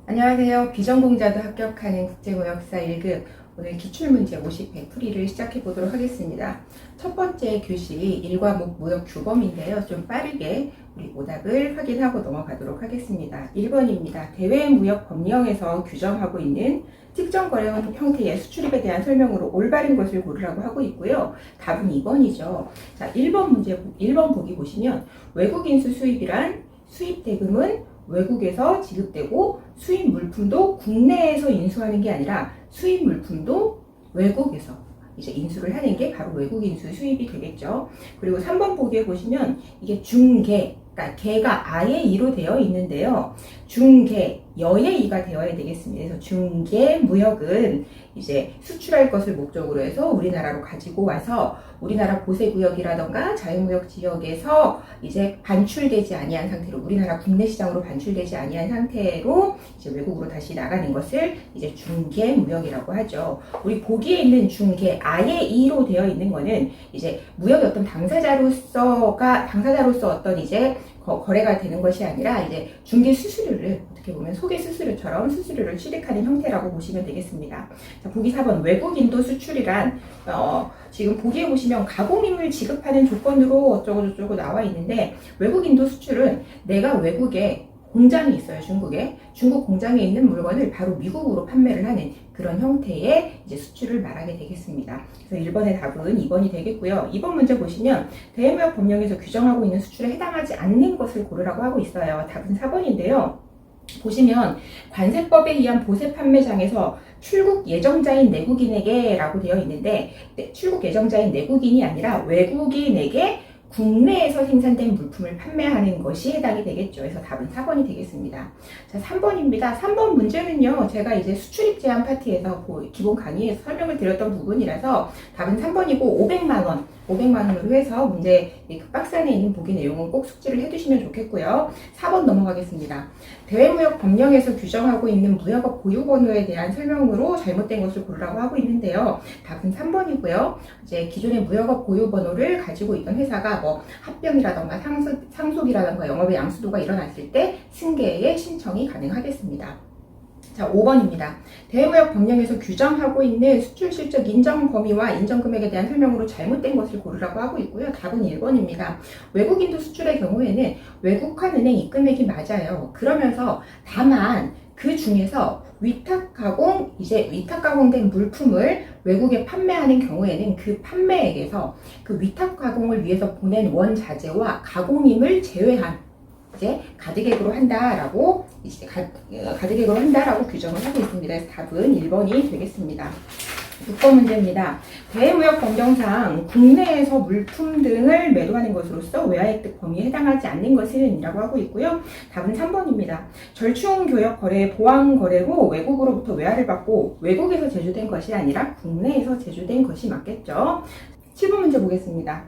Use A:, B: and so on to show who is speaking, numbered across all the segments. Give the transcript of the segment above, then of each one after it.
A: 안녕하세요. 비전공자도 합격하는 국제무역사 1급 오늘 기출문제 50회 풀이를 시작해 보도록 하겠습니다. 첫 번째 교시 1과목 무역 규범인데요. 좀 빠르게 우리 오답을 확인하고 넘어가도록 하겠습니다. 1번입니다. 대외무역법령에서 규정하고 있는 특정 거래 형태의 수출입에 대한 설명으로 올바른 것을 고르라고 하고 있고요. 답은 2번이죠. 자, 1번 보기 보시면 외국인수 수입이란 수입 대금은 외국에서 지급되고 수입 물품도 국내에서 인수하는 게 아니라 수입 물품도 외국에서 이제 인수를 하는 게 바로 외국 인수 수입이 되겠죠. 그리고 3번 보기에 보시면 이게 중개, 그러니까 개가 아의 이로 되어 있는데요. 중개, 여의 이가 되어야 되겠습니다. 그래서 중개 무역은 이제 수출할 것을 목적으로 해서 우리나라로 가지고 와서 우리나라 보세구역이라던가 자유무역 지역에서 이제 반출되지 아니한 상태로 우리나라 국내 시장으로 반출되지 아니한 상태로 이제 외국으로 다시 나가는 것을 이제 중개 무역이라고 하죠. 우리 보기에 있는 중개 아의 이로 되어 있는 거는 이제 무역의 어떤 당사자로서 어떤 이제 거래가 되는 것이 아니라 이제 중개 수수료를 어떻게 보면 소개 수수료처럼 수수료를 취득하는 형태라고 보시면 되겠습니다. 자, 보기 4번 외국인도 수출이란 지금 보기에 보시면 가공임을 지급하는 조건으로 어쩌고저쩌고 나와 있는데 외국인도 수출은 내가 외국에 공장이 있어요. 중국 공장에 있는 물건을 바로 미국으로 판매를 하는 그런 형태의 이제 수출을 말하게 되겠습니다. 그래서 1번의 답은 2번이 되겠고요. 2번 문제 보시면 대외무역 법령에서 규정하고 있는 수출에 해당하지 않는 것을 고르라고 하고 있어요. 답은 4번인데요. 보시면 관세법에 의한 보세 판매장에서 출국 예정자인 내국인에게 라고 되어 있는데 출국 예정자인 내국인이 아니라 외국인에게 국내에서 생산된 물품을 판매하는 것이 해당이 되겠죠. 그래서 답은 4번이 되겠습니다. 자, 3번입니다. 3번 문제는요, 제가 이제 수출입 제한 파트에서 기본 강의에서 설명을 드렸던 부분이라서 답은 3번이고 500만원으로 해서 문제 그 박스 안에 있는 보기 내용은 꼭 숙지를 해두시면 좋겠고요. 4번 넘어가겠습니다. 대외무역 법령에서 규정하고 있는 무역업 보유번호에 대한 설명으로 잘못된 것을 고르라고 하고 있는데요. 답은 3번이고요. 이제 기존의 무역업 보유번호를 가지고 있던 회사가 뭐 합병이라던가 상속이라던가 영업의 양수도가 일어났을 때 승계에 신청이 가능하겠습니다. 자, 5번입니다. 대외무역 법령에서 규정하고 있는 수출 실적 인정 범위와 인정 금액에 대한 설명으로 잘못된 것을 고르라고 하고 있고요. 답은 1번입니다. 외국인도 수출의 경우에는 외국환 은행 입금액이 맞아요. 그러면서 다만 그 중에서 위탁 가공된 물품을 외국에 판매하는 경우에는 그 판매액에서 그 위탁 가공을 위해서 보낸 원자재와 가공임을 제외한 이제 가득액으로 한다라고 규정을 하고 있습니다. 그래서 답은 1번이 되겠습니다. 6번 문제입니다. 대외무역 법령상 국내에서 물품 등을 매도하는 것으로서 외화획득 범위에 해당하지 않는 것은 이라고 하고 있고요. 답은 3번입니다. 절충교역 거래, 보완 거래로 외국으로부터 외화를 받고 외국에서 제조된 것이 아니라 국내에서 제조된 것이 맞겠죠. 7번 문제 보겠습니다.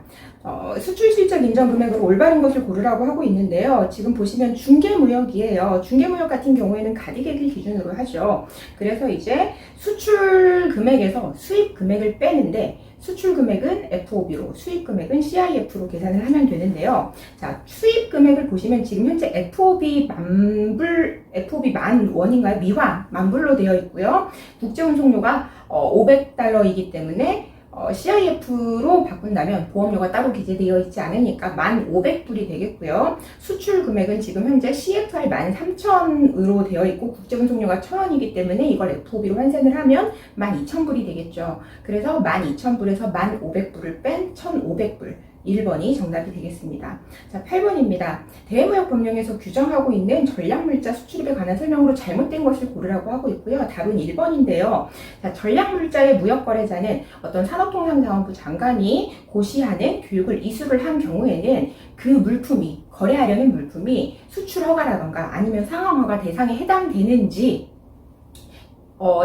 A: 수출 실적 인정 금액으로 올바른 것을 고르라고 하고 있는데요. 지금 보시면 중개무역이에요. 중개무역 같은 경우에는 가득액을 기준으로 하죠. 그래서 이제 수출 금액에서 수입 금액을 빼는데 수출 금액은 FOB로, 수입 금액은 CIF로 계산을 하면 되는데요. 자, 수입 금액을 보시면 지금 현재 FOB 만 원인가요? 미화 만불로 되어 있고요. 국제 운송료가 500달러이기 때문에 CIF로 바꾼다면 보험료가 따로 기재되어 있지 않으니까 1,500불이 되겠고요. 수출 금액은 지금 현재 CFR 13,000으로 되어 있고 국제운송료가 1,000원이기 때문에 이걸 FOB로 환산을 하면 12,000불이 되겠죠. 그래서 12,000불에서 1,500불을 뺀 1,500불. 1번이 정답이 되겠습니다. 자, 8번입니다. 대외무역 법령에서 규정하고 있는 전략물자 수출입에 관한 설명으로 잘못된 것을 고르라고 하고 있고요. 답은 1번인데요. 자, 전략물자의 무역거래자는 어떤 산업통상자원부 장관이 고시하는 교육을 이수를 한 경우에는 그 물품이, 거래하려는 물품이 수출 허가라던가 아니면 상황 허가 대상에 해당되는지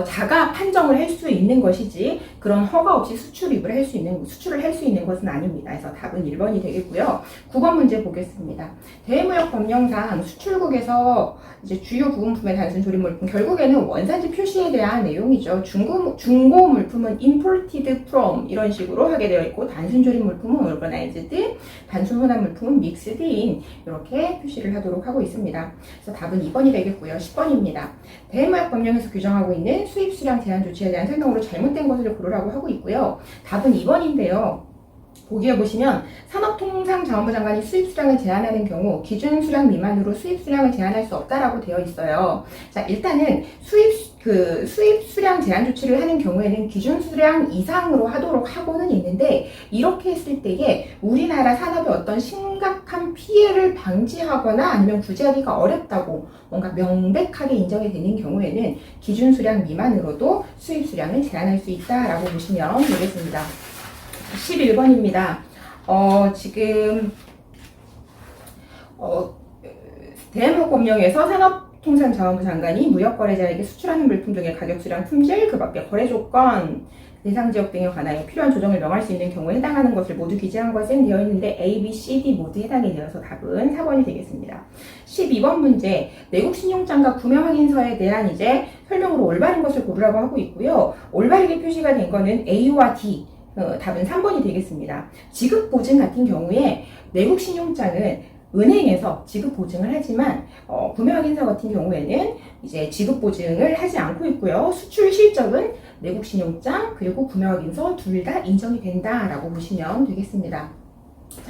A: 자가 판정을 할 수 있는 것이지 그런 허가 없이 수출을 할 수 있는 것은 아닙니다. 그래서 답은 1번이 되겠고요. 9번 문제 보겠습니다. 대외무역 법령상 수출국에서 이제 주요 부분품의 단순 조립 물품, 결국에는 원산지 표시에 대한 내용이죠. 중고 물품은 imported from 이런 식으로 하게 되어 있고, 단순 조립 물품은 organized, 단순 혼합 물품은 mixed in 이렇게 표시를 하도록 하고 있습니다. 그래서 답은 2번이 되겠고요. 10번입니다. 대외무역 법령에서 규정하고 있는 수입 수량 제한 조치에 대한 설명으로 잘못된 것을 고르라고 하고 있고요. 답은 2번인데요. 보기에 보시면 산업통상자원부 장관이 수입 수량을 제한하는 경우 기준 수량 미만으로 수입 수량을 제한할 수 없다라고 되어 있어요. 자, 일단은 수입 수량 제한 조치를 하는 경우에는 기준 수량 이상으로 하도록 하고는 있는데, 이렇게 했을 때에 우리나라 산업의 어떤 심각한 피해를 방지하거나 아니면 구제하기가 어렵다고 뭔가 명백하게 인정이 되는 경우에는 기준 수량 미만으로도 수입 수량을 제한할 수 있다라고 보시면 되겠습니다. 11번입니다. 지금 대한민국 법령에서 산업통상자원부 장관이 무역거래자에게 수출하는 물품 등의 가격, 수량, 품질, 그 밖에 거래 조건, 대상 지역 등에 관하여 필요한 조정을 명할 수 있는 경우에 해당하는 것을 모두 기재한 것은 되어 있는데 A, B, C, D 모두 해당이 되어서 답은 4번이 되겠습니다. 12번 문제, 내국 신용장과 구매 확인서에 대한 이제 설명으로 올바른 것을 고르라고 하고 있고요. 올바르게 표시가 된 거는 A와 D, 답은 3번이 되겠습니다. 지급 보증 같은 경우에 내국 신용장은 은행에서 지급 보증을 하지만 구매 확인서 같은 경우에는 이제 지급 보증을 하지 않고 있고요. 수출 실적은 내국 신용장 그리고 구매 확인서 둘 다 인정이 된다라고 보시면 되겠습니다.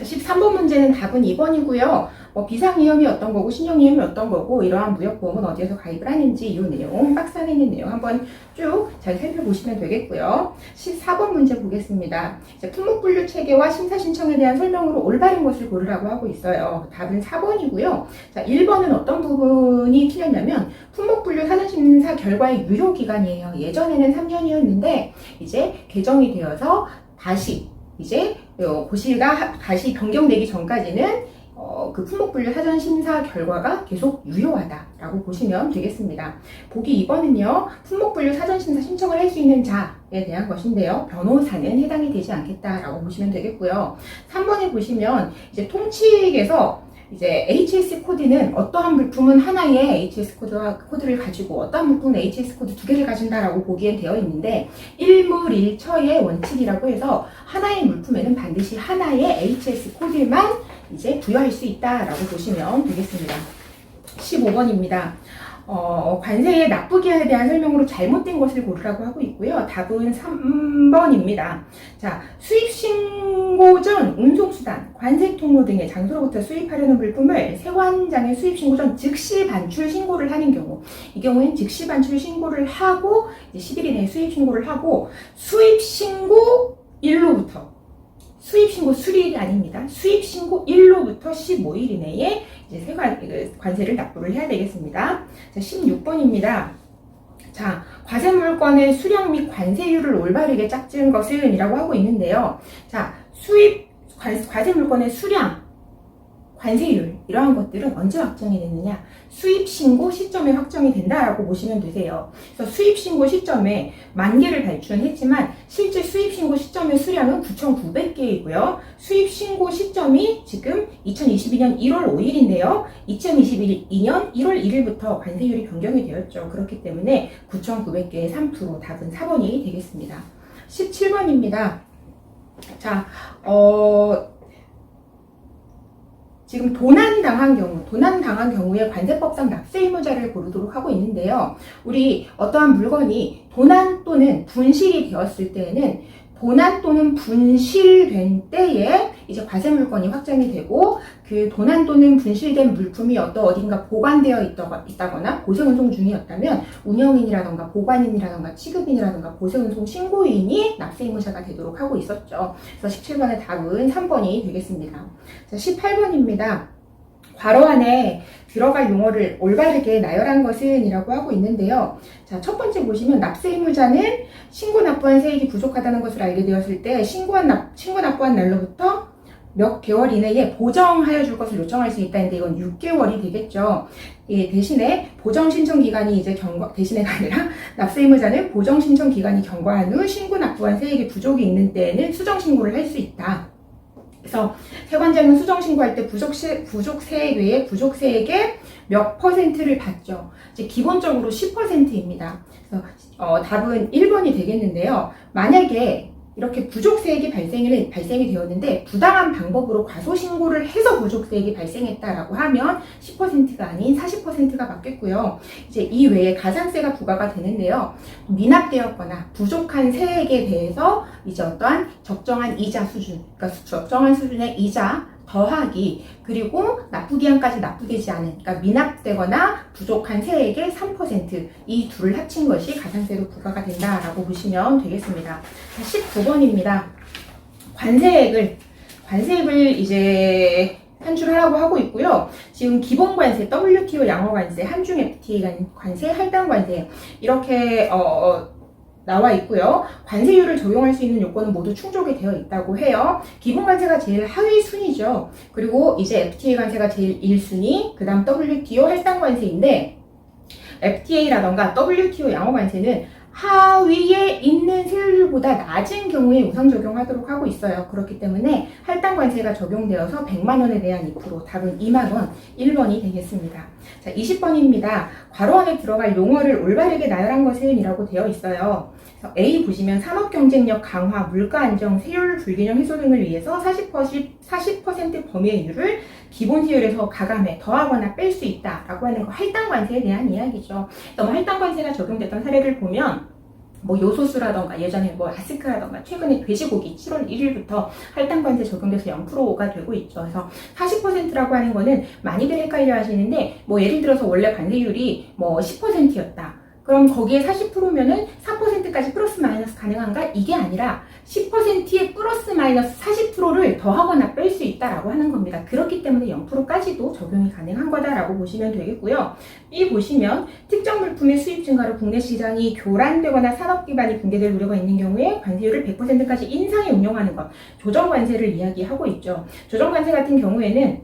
A: 13번 문제는 답은 2번이고요. 비상위험이 어떤 거고 신용위험이 어떤 거고 이러한 무역보험은 어디에서 가입을 하는지 이 내용, 박스 안에 있는 내용 한번 쭉 잘 살펴보시면 되겠고요. 14번 문제 보겠습니다. 이제 품목분류 체계와 심사 신청에 대한 설명으로 올바른 것을 고르라고 하고 있어요. 답은 4번이고요. 자, 1번은 어떤 부분이 틀렸냐면 품목분류 사전심사 결과의 유효기간이에요. 예전에는 3년이었는데 이제 개정이 되어서 다시 이제 고시가 다시 변경되기 전까지는 그 품목분류 사전심사 결과가 계속 유효하다라고 보시면 되겠습니다. 보기 2번은요. 품목분류 사전심사 신청을 할 수 있는 자에 대한 것인데요. 변호사는 해당이 되지 않겠다라고 보시면 되겠고요. 3번에 보시면 이제 통칙에서 이제 HS 코드는 어떠한 물품은 하나의 HS 코드를 가지고 어떠한 물품은 HS 코드 2개를 가진다라고 보기엔 되어 있는데, 일물일처의 원칙이라고 해서 하나의 물품에는 반드시 하나의 HS 코드만 이제 부여할 수 있다라고 보시면 되겠습니다. 15번입니다. 관세의 납부기한에 대한 설명으로 잘못된 것을 고르라고 하고 있고요. 답은 3번입니다. 자, 수입신고 전 운송수단, 관세통로 등의 장소로부터 수입하려는 물품을 세관장에 수입신고 전 즉시 반출 신고를 하는 경우, 이 경우엔 즉시 반출 신고를 하고 이제 10일 이내에 수입신고를 하고, 수입신고 일로부터 수입신고 수리일이 아닙니다. 수입신고 일로부터 15일 이내에 이제 관세를 납부를 해야 되겠습니다. 자, 16번입니다. 자, 과세물건의 수량 및 관세율을 올바르게 짝지은 것은 이라고 하고 있는데요. 자, 과세물건의 수량, 관세율 이러한 것들은 언제 확정이 됐느냐? 수입신고 시점에 확정이 된다라고 보시면 되세요. 그래서 수입신고 시점에 10,000개를 발주는 했지만 실제 수입신고 시점의 수량은 9,900개이고요. 수입신고 시점이 지금 2022년 1월 5일인데요. 2022년 1월 1일부터 관세율이 변경이 되었죠. 그렇기 때문에 9,900개의 3% 답은 4번이 되겠습니다. 17번입니다. 자, 지금 도난당한 경우에 관세법상 납세 의무자를 고르도록 하고 있는데요. 우리 어떠한 물건이 도난 또는 분실이 되었을 때에는 도난 또는 분실된 때에 이제 과세물건이 확정이 되고, 그 도난 또는 분실된 물품이 어딘가 보관되어 있다거나 고세운송 중이었다면 운영인이라던가 보관인이라던가 취급인이라던가 고세운송 신고인이 납세의무자가 되도록 하고 있었죠. 그래서 17번의 답은 3번이 되겠습니다. 자, 18번입니다. 괄호 안에 들어갈 용어를 올바르게 나열한 것은 이라고 하고 있는데요. 자, 첫 번째 보시면 납세 의무자는 신고 납부한 세액이 부족하다는 것을 알게 되었을 때 신고 납부한 날로부터 몇 개월 이내에 보정하여 줄 것을 요청할 수 있다는데 이건 6개월이 되겠죠. 예, 대신에 보정 신청 기간이 이제 대신에가 아니라 납세 의무자는 보정 신청 기간이 경과한 후 신고 납부한 세액의 부족이 있는 때에는 수정 신고를 할 수 있다. 그래서 세관장은 수정 신고할 때 부족 세액 외에 부족 세액의 몇 %를 받죠. 이제 기본적으로 10%입니다. 그래서 답은 1번이 되겠는데요. 만약에 이렇게 부족세액이 발생이 되었는데 부당한 방법으로 과소신고를 해서 부족세액이 발생했다라고 하면 10%가 아닌 40%가 맞겠고요. 이제 이 외에 가산세가 부과가 되는데요. 미납되었거나 부족한 세액에 대해서 이제 어떠한 적정한 이자 수준, 그러니까 적정한 수준의 이자 더하기 그리고 납부기한까지 납부되지 않은, 그러니까 미납되거나 부족한 세액의 3% 이 둘을 합친 것이 가산세로 부과가 된다라고 보시면 되겠습니다. 19번입니다. 관세액을 이제 산출하라고 하고 있고요. 지금 기본관세, WTO 양호관세, 한중 FTA 관세, 할당관세 이렇게 나와 있고요. 관세율을 적용할 수 있는 요건은 모두 충족이 되어 있다고 해요. 기본관세가 제일 하위 순위죠. 그리고 이제 FTA 관세가 제일 1순위, 그 다음 WTO 할당관세인데 FTA라던가 WTO 양호관세는 하위에 있는 세율보다 낮은 경우에 우선 적용하도록 하고 있어요. 그렇기 때문에 할당관세가 적용되어서 100만 원에 대한 2%, 답은 2만 원, 1번이 되겠습니다. 자, 20번입니다. 괄호 안에 들어갈 용어를 올바르게 나열한 것은 이라고 되어 있어요. A 보시면 산업경쟁력 강화, 물가 안정, 세율 불균형 해소 등을 위해서 40% 범위율을 기본 세율에서 가감해 더하거나 뺄 수 있다라고 하는 거 할당관세에 대한 이야기죠. 할당관세가 적용됐던 사례를 보면 요소수라던가 예전에 아스크라던가 최근에 돼지고기 7월 1일부터 할당관세 적용돼서 0%가 되고 있죠. 그래서 40%라고 하는 거는 많이들 헷갈려 하시는데 예를 들어서 원래 관세율이 10%였다. 그럼 거기에 40%면은 4%까지 플러스 마이너스 가능한가? 이게 아니라 10%의 플러스 마이너스 40%를 더하거나 뺄 수 있다라고 하는 겁니다. 그렇기 때문에 0%까지도 적용이 가능한 거다라고 보시면 되겠고요. B 보시면 특정 물품의 수입 증가로 국내 시장이 교란되거나 산업 기반이 붕괴될 우려가 있는 경우에 관세율을 100%까지 인상해 운영하는 것, 조정관세를 이야기하고 있죠. 조정관세 같은 경우에는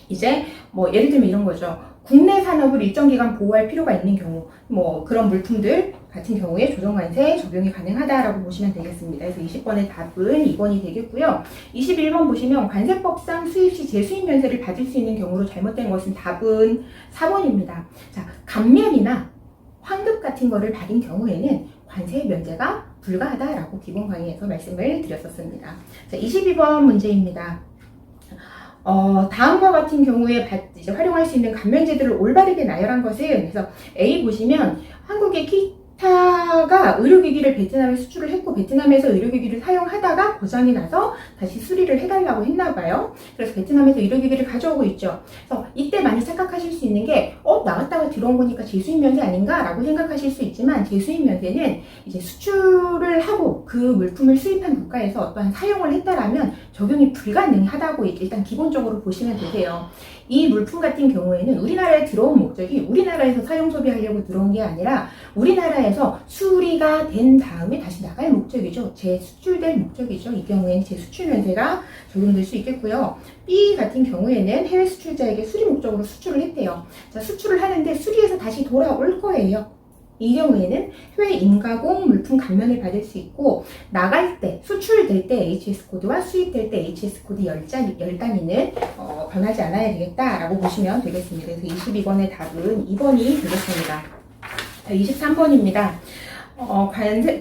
A: 이제 예를 들면 이런 거죠. 국내 산업을 일정 기간 보호할 필요가 있는 경우, 그런 물품들 같은 경우에 조정관세 적용이 가능하다라고 보시면 되겠습니다. 그래서 20번의 답은 2번이 되겠고요. 21번 보시면 관세법상 수입 시 재수입 면세를 받을 수 있는 경우로 잘못된 것은 답은 4번입니다. 자, 감면이나 환급 같은 거를 받은 경우에는 관세 면제가 불가하다라고 기본 강의에서 말씀을 드렸었습니다. 자, 22번 문제입니다. 다음과 같은 경우에 이제 활용할 수 있는 감면제들을 올바르게 나열한 것은, 그래서 A 보시면 한국의 기타가 의료기기를 베트남에 수출을 했고 베트남에서 의료기기를 사용하다가 고장이 나서 다시 수리를 해달라고 했나봐요. 그래서 베트남에서 의료기기를 가져오고 있죠. 그래서 이때 많이 착각하실 수 있는 게 나갔다가 들어온 거니까 재수입 면세 아닌가? 라고 생각하실 수 있지만 재수입 면세는 이제 수출을 하고 그 물품을 수입한 국가에서 어떠한 사용을 했다라면 적용이 불가능하다고 일단 기본적으로 보시면 되세요. 이 물품 같은 경우에는 우리나라에 들어온 목적이 우리나라에서 사용 소비하려고 들어온 게 아니라 우리나라에서 수리가 된 다음에 다시 나갈 목적이죠. 재수출될 목적이죠. 이 경우에는 재수출 면세가 적용될 수 있겠고요. B 같은 경우에는 해외 수출자에게 수리 목적으로 수출을 했대요. 자, 수출을 하는데 수리해서 다시 돌아올 거예요. 이 경우에는 해외 인가공 물품 감면을 받을 수 있고 나갈 때, 수출될 때 HS코드와 수입될 때 HS코드 10단위는 변하지 않아야 되겠다라고 보시면 되겠습니다. 그래서 22번의 답은 2번이 되겠습니다. 23번입니다.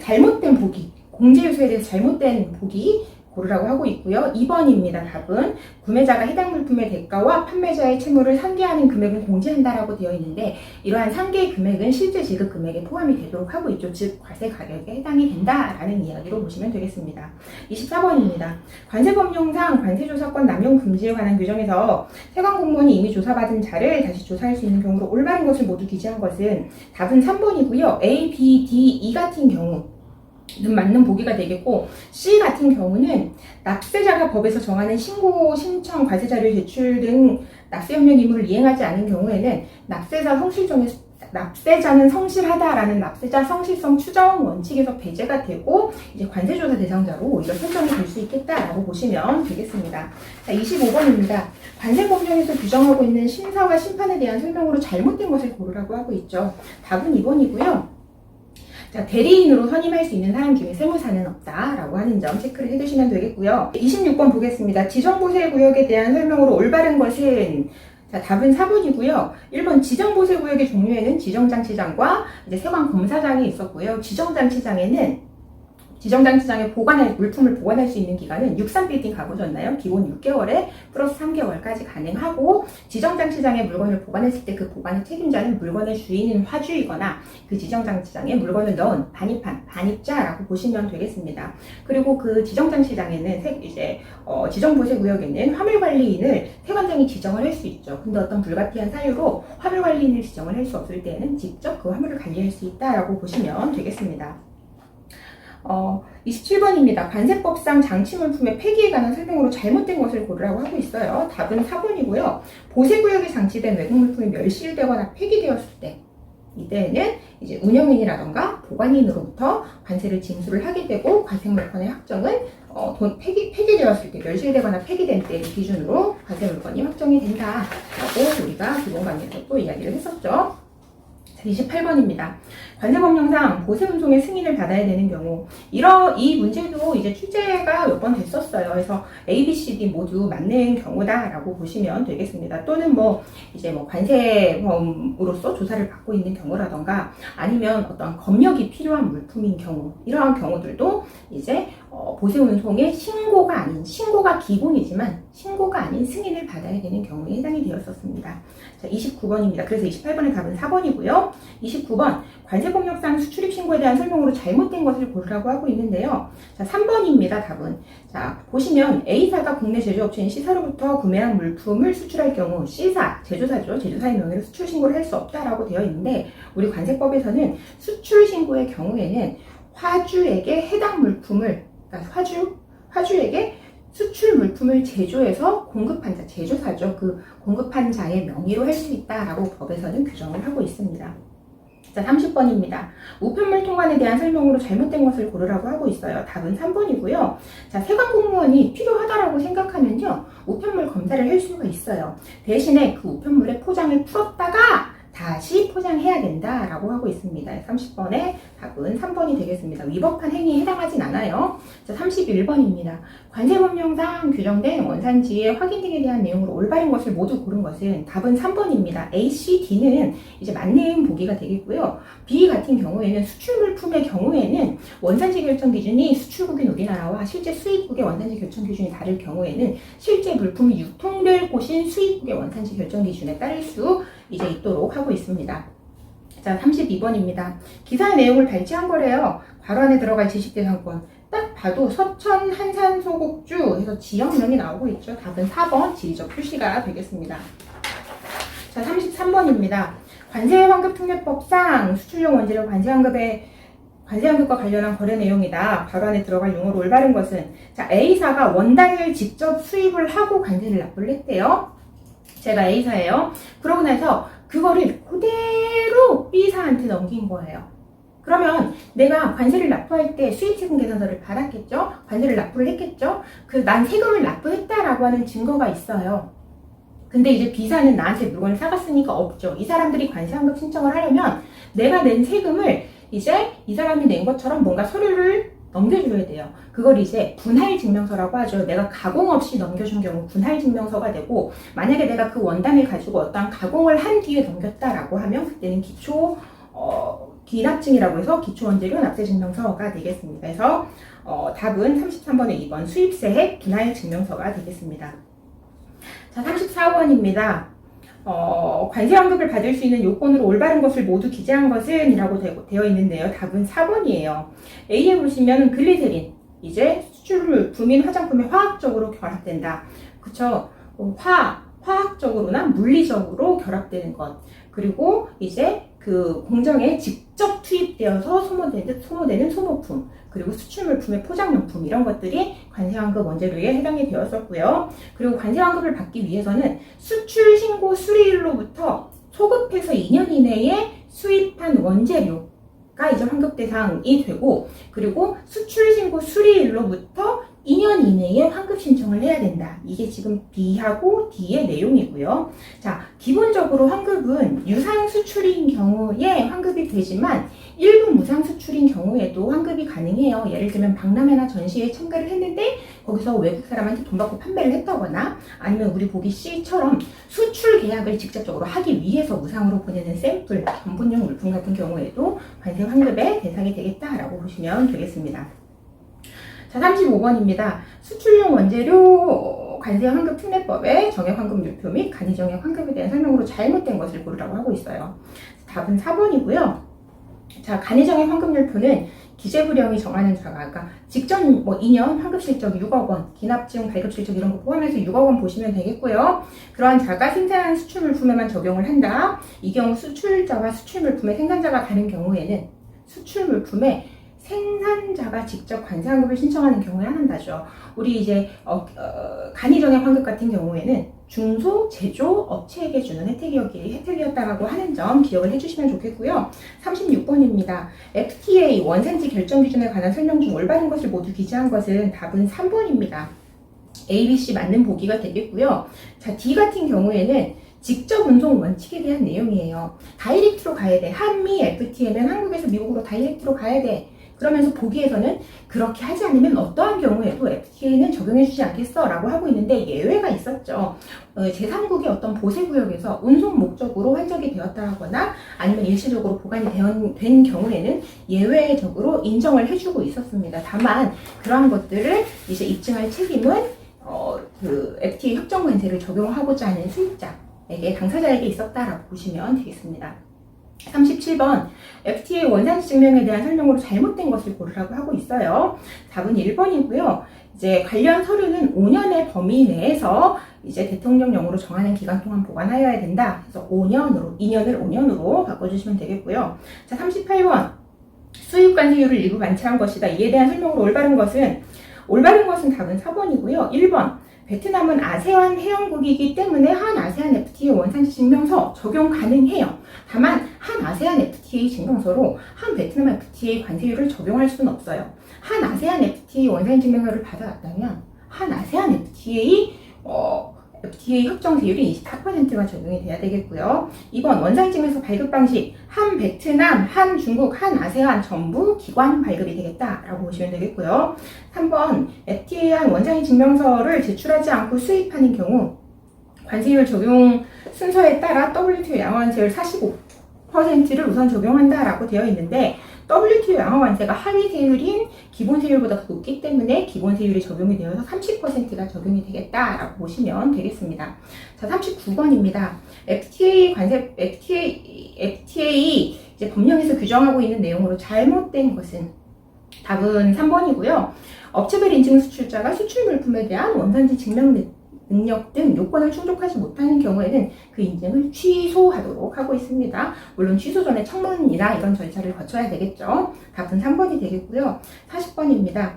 A: 잘못된 보기, 공제유수에 대해서 잘못된 보기 고르라고 하고 있고요. 2번입니다. 답은 구매자가 해당 물품의 대가와 판매자의 채무를 상계하는 금액은 공제한다라고 되어 있는데 이러한 상계 금액은 실제 지급 금액에 포함이 되도록 하고 있죠. 즉 과세 가격에 해당이 된다라는 이야기로 보시면 되겠습니다. 24번입니다. 관세법령상 관세조사권 남용 금지에 관한 규정에서 세관 공무원이 이미 조사받은 자를 다시 조사할 수 있는 경우로 올바른 것을 모두 기재한 것은 답은 3번이고요. A, B, D, E 같은 경우 는 맞는 보기가 되겠고 C 같은 경우는 납세자가 법에서 정하는 신고, 신청, 과세자료 제출 등 납세협력 의무를 이행하지 않은 경우에는 납세자 성실성에 납세자는 성실하다라는 납세자 성실성 추정 원칙에서 배제가 되고 이제 관세조사 대상자로 오히려 선정이 될 수 있겠다라고 보시면 되겠습니다. 자, 25번입니다. 관세법령에서 규정하고 있는 심사와 심판에 대한 설명으로 잘못된 것을 고르라고 하고 있죠. 답은 2번이고요. 자, 대리인으로 선임할 수 있는 사람 중에 세무사는 없다라고 하는 점 체크를 해두시면 되겠고요. 26번 보겠습니다. 지정보세구역에 대한 설명으로 올바른 것은 자, 답은 4번이고요. 1번 지정보세구역의 종류에는 지정장치장과 이제 세관검사장이 있었고요. 지정장치장에 물품을 보관할 수 있는 기간은 63빌딩 가구였나요? 기본 6개월에 플러스 3개월까지 가능하고, 지정장치장에 물건을 보관했을 때 그 보관의 책임자는 물건의 주인인 화주이거나 그 지정장치장에 물건을 넣은 반입자라고 보시면 되겠습니다. 그리고 그 지정장치장에는 지정보세구역에는 화물관리인을 세관장이 지정을 할 수 있죠. 근데 어떤 불가피한 사유로 화물관리인을 지정을 할 수 없을 때는 직접 그 화물을 관리할 수 있다라고 보시면 되겠습니다. 27번입니다. 관세법상 장치물품의 폐기에 관한 설명으로 잘못된 것을 고르라고 하고 있어요. 답은 4번이고요. 보세구역에 장치된 외국물품이 멸실되거나 폐기되었을 때, 이때는 이제 운영인이라던가 보관인으로부터 관세를 징수를 하게 되고, 관세물건의 확정은 폐기되었을 때, 멸실되거나 폐기된 때 기준으로 관세물건이 확정이 된다라고 우리가 기본관계에서 또 이야기를 했었죠. 28번입니다. 관세법령상 보세운송의 승인을 받아야 되는 경우, 이 문제도 이제 출제가 몇 번 됐었어요. 그래서 A, B, C, D 모두 맞는 경우다라고 보시면 되겠습니다. 또는 관세범으로서 조사를 받고 있는 경우라던가, 아니면 어떤 검역이 필요한 물품인 경우, 이러한 경우들도 이제 보세운송의 신고가 기본이지만 신고가 아닌 승인을 받아야 되는 경우에 해당이 되었었습니다. 자, 29번입니다. 그래서 28번의 답은 4번이고요. 29번, 관세법령상 수출입 신고에 대한 설명으로 잘못된 것을 고르라고 하고 있는데요. 자, 3번입니다. 답은. 자, 보시면 A사가 국내 제조업체인 C사로부터 구매한 물품을 수출할 경우 C사, 제조사의 명의로 수출 신고를 할 수 없다라고 되어 있는데, 우리 관세법에서는 수출 신고의 경우에는 화주에게 해당 물품을, 그러니까 화주에게 수출 물품을 제조해서 공급한 자, 제조사죠. 그 공급한 자의 명의로 할 수 있다라고 법에서는 규정을 하고 있습니다. 자, 30번입니다. 우편물 통관에 대한 설명으로 잘못된 것을 고르라고 하고 있어요. 답은 3번이고요. 자, 세관 공무원이 필요하다라고 생각하면요, 우편물 검사를 할 수가 있어요. 대신에 그 우편물의 포장을 풀었다가 다시 포장해야 된다라고 하고 있습니다. 30번의 답은 3번이 되겠습니다. 위법한 행위에 해당하진 않아요. 자, 31번입니다. 관세법령상 규정된 원산지의 확인 등에 대한 내용으로 올바른 것을 모두 고른 것은 답은 3번입니다. A, C, D는 이제 맞는 보기가 되겠고요. B 같은 경우에는 수출물품의 경우에는 원산지 결정 기준이 수출국인 우리나라와 실제 수입국의 원산지 결정 기준이 다를 경우에는 실제 물품이 유통될 곳인 수입국의 원산지 결정 기준에 따를 수 있도록 하고 있습니다. 자, 32번입니다. 기사의 내용을 발췌한 거래요. 괄호 안에 들어갈 지식재산권. 딱 봐도 서천 한산소곡주 해서 지역명이 나오고 있죠. 답은 4번 지리적 표시가 되겠습니다. 자, 33번입니다. 관세환급특례법상 수출용 원재료 관세환급과 관련한 거래 내용이다. 괄호 안에 들어갈 용어로 올바른 것은, 자, A사가 원단을 직접 수입을 하고 관세를 납부를 했대요. 제가 A사예요. 그러고 나서 그거를 그대로 B사한테 넘긴 거예요. 그러면 내가 관세를 납부할 때 수입세금 계산서를 받았겠죠? 관세를 납부를 했겠죠? 난 세금을 납부했다라고 하는 증거가 있어요. 근데 이제 B사는 나한테 물건을 사갔으니까 없죠. 이 사람들이 관세환급 신청을 하려면 내가 낸 세금을 이제 이 사람이 낸 것처럼 뭔가 서류를 넘겨줘야 돼요. 그걸 이제 분할증명서라고 하죠. 내가 가공 없이 넘겨준 경우 분할증명서가 되고, 만약에 내가 그 원단을 가지고 어떠한 가공을 한 뒤에 넘겼다라고 하면 그때는 기납증이라고 해서 기초원재료 납세증명서가 되겠습니다. 그래서 답은 33번의 2번 수입세액 분할증명서가 되겠습니다. 자, 34번입니다. 관세환급을 받을 수 있는 요건으로 올바른 것을 모두 기재한 것은 이라고 되어 있는데요. 답은 4번이에요. A에 보시면 글리세린, 이제 수출물품인 화장품에 화학적으로 결합된다. 그쵸? 화학적으로나 물리적으로 결합되는 것. 그리고 이제 그 공정에 직접 투입되어서 소모되는 소모품, 그리고 수출물품의 포장용품, 이런 것들이 관세환급 원재료에 해당이 되었었고요. 그리고 관세환급을 받기 위해서는 수출신고 수리일로부터 소급해서 2년 이내에 수입한 원재료가 이제 환급 대상이 되고, 그리고 수출 신고 수리일로부터 2년 이내에 환급 신청을 해야 된다. 이게 지금 B하고 D의 내용이고요. 자, 기본적으로 환급은 유상 수출인 경우에 환급이 되지만 일부 무상 수출인 경우에도 환급이 가능해요. 예를 들면 박람회나 전시회에 참가를 했는데 거기서 외국 사람한테 돈 받고 판매를 했다거나, 아니면 우리 보기 C처럼 수출 계약을 직접적으로 하기 위해서 무상으로 보내는 샘플, 전분용 물품 같은 경우에도 관세 환급의 대상이 되겠다라고 보시면 되겠습니다. 자, 35번입니다. 수출용 원재료 관세 환급 특례법의 정액 환급 유표 및 간이 정액 환급에 대한 설명으로 잘못된 것을 고르라고 하고 있어요. 답은 4번이고요. 자, 간이 정액 환급 유표는 기재부령이 정하는 자가, 그러니까 직전 2년 환급 실적 6억 원, 기납증 발급 실적 이런 거 포함해서 6억 원 보시면 되겠고요. 그러한 자가 생산한 수출 물품에만 적용을 한다. 이 경우 수출자와 수출 물품의 생산자가 다른 경우에는 수출 물품의 생산자가 직접 관세 환급을 신청하는 경우에 한다죠. 우리 이제 간이정액 환급 같은 경우에는 중소 제조 업체에게 주는 혜택이었다라고 하는 점 기억을 해주시면 좋겠고요. 36번입니다. FTA 원산지 결정 기준에 관한 설명 중 올바른 것을 모두 기재한 것은 답은 3번입니다. A, B, C 맞는 보기가 되겠고요. 자, D 같은 경우에는 직접 운송 원칙에 대한 내용이에요. 다이렉트로 가야 돼. 한미 FTA는 한국에서 미국으로 다이렉트로 가야 돼. 그러면서 보기에서는 그렇게 하지 않으면 어떠한 경우에도 FTA는 적용해주지 않겠어 라고 하고 있는데 예외가 있었죠. 제3국의 어떤 보세구역에서 운송 목적으로 환적이 되었다거나 아니면 일시적으로 보관이 된 경우에는 예외적으로 인정을 해주고 있었습니다. 다만 그러한 것들을 이제 입증할 책임은 그 FTA 협정 관세를 적용하고자 하는 수입자에게, 당사자에게 있었다라고 보시면 되겠습니다. 37번 FTA 원산지 증명에 대한 설명으로 잘못된 것을 고르라고 하고 있어요. 답은 1번이고요. 이제 관련 서류는 5년의 범위 내에서 이제 대통령령으로 정하는 기간 동안 보관하여야 된다. 그래서 2년을 5년으로 바꿔주시면 되겠고요. 자, 38번 수입 관세율을 일부 만체한 것이다. 이에 대한 설명으로 올바른 것은 답은 4번이고요. 1번 베트남은 아세안 회원국이기 때문에 한 아세안 FTA 원산지 증명서 적용 가능해요. 다만 한 아세안 FTA 증명서로 한 베트남 FTA 관세율을 적용할 수는 없어요. 한 아세안 FTA 원산지 증명서를 받아왔다면 한 아세안 FTA 협정 세율이 24%가 적용이 돼야 되겠고요. 2번 원산지증명서 발급 방식 한 베트남, 한 중국, 한 아세안 전부 기관 발급이 되겠다라고 보시면 되겠고요. 3번 FTA한 원산지 증명서를 제출하지 않고 수입하는 경우 관세율 적용 순서에 따라 WTO 양호관세율 45%를 우선 적용한다라고 되어 있는데, WTO 양호관세가 하위 세율인 기본 세율보다 더 높기 때문에 기본 세율이 적용이 되어서 30%가 적용이 되겠다라고 보시면 되겠습니다. 자, 39번입니다. FTA 이제 법령에서 규정하고 있는 내용으로 잘못된 것은 답은 3번이고요. 업체별 인증 수출자가 수출 물품에 대한 원산지 증명 능력 등 요건을 충족하지 못하는 경우에는 그 인증을 취소하도록 하고 있습니다. 물론 취소 전에 청문이나 이런 절차를 거쳐야 되겠죠. 답은 3번이 되겠고요. 40번입니다.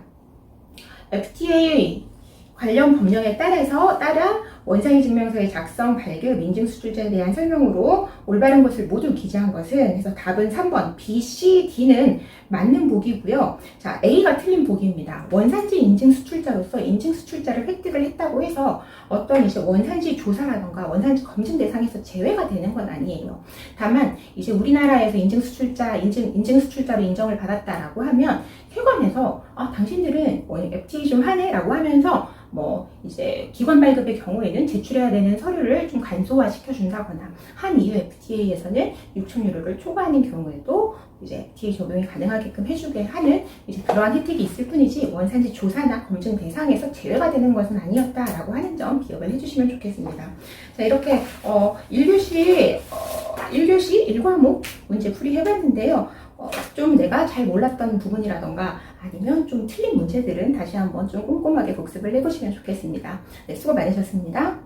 A: FTA 관련 법령에 따라 원산지 증명서의 작성, 발급, 인증 수출자에 대한 설명으로 올바른 것을 모두 기재한 것은, 그래서 답은 3번 B, C, D는 맞는 보기고요. 자, A가 틀린 보기입니다. 원산지 인증 수출자로서 인증 수출자를 획득을 했다고 해서 어떤 이제 원산지 조사라던가 원산지 검증 대상에서 제외가 되는 건 아니에요. 다만 이제 우리나라에서 인증 수출자로 인정을 받았다라고 하면 세관에서 당신들은 FTA 좀 하네라고 하면서 이제 기관 발급의 경우에는 제출해야 되는 서류를 좀 간소화 시켜준다거나, 한 EU FTA에서는 6,000유로를 초과하는 경우에도 이제 FTA 적용이 가능하게끔 해주게 하는 이제 그러한 혜택이 있을 뿐이지 원산지 조사나 검증 대상에서 제외가 되는 것은 아니었다라고 하는 점 기억을 해주시면 좋겠습니다. 자, 이렇게 1교시 1과목 문제 풀이 해봤는데요. 좀 내가 잘 몰랐던 부분이라던가 아니면 좀 틀린 문제들은 다시 한번 좀 꼼꼼하게 복습을 해보시면 좋겠습니다. 네, 수고 많으셨습니다.